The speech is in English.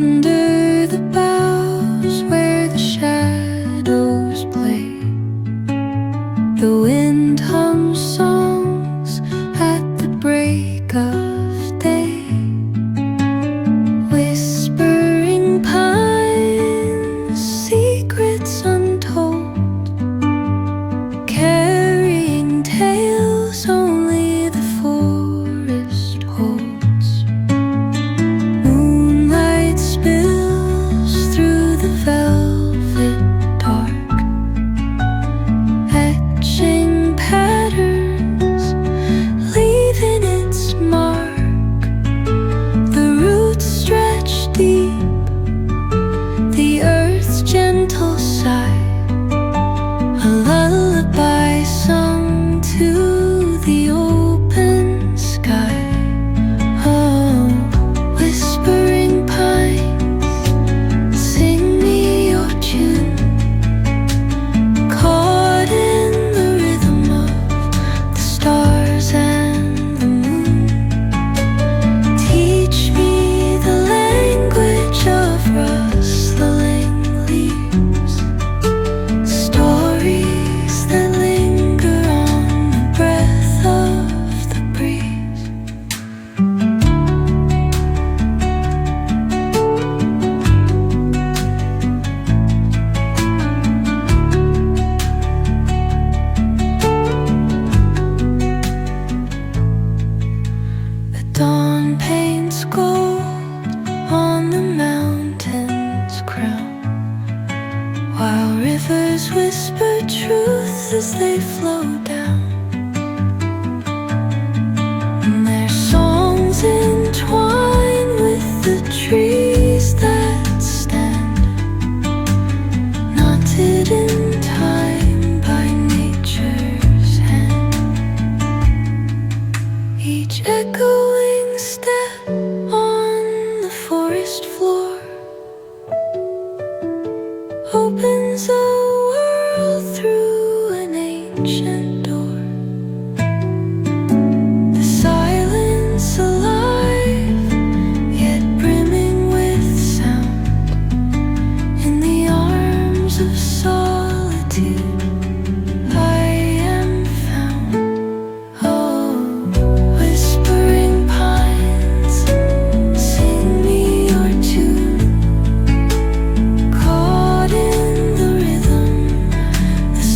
Under the boughs where the shadows play, the wind hums songs at the break of day. Whispering pines, secrets untold, carrying tales only the forest holds. Moonlight spills through the velvet dark, etching patterns, leaving its mark. The roots stretch deep, the earth's gentle sigh, a lullaby sung to the open sky. Oh, whispering pines, sing me your tune, caught in the rhythm of the stars and the moon. Teach me the language of rustling leaves, stories that linger on the breath of the breeze. The dawn paints gold on the mountain's crown, while rivers whisper truth as they flow down. And their songs entwine with the trees that stand, knotted in time by nature's hand. Each echoing step on the forest floor opens up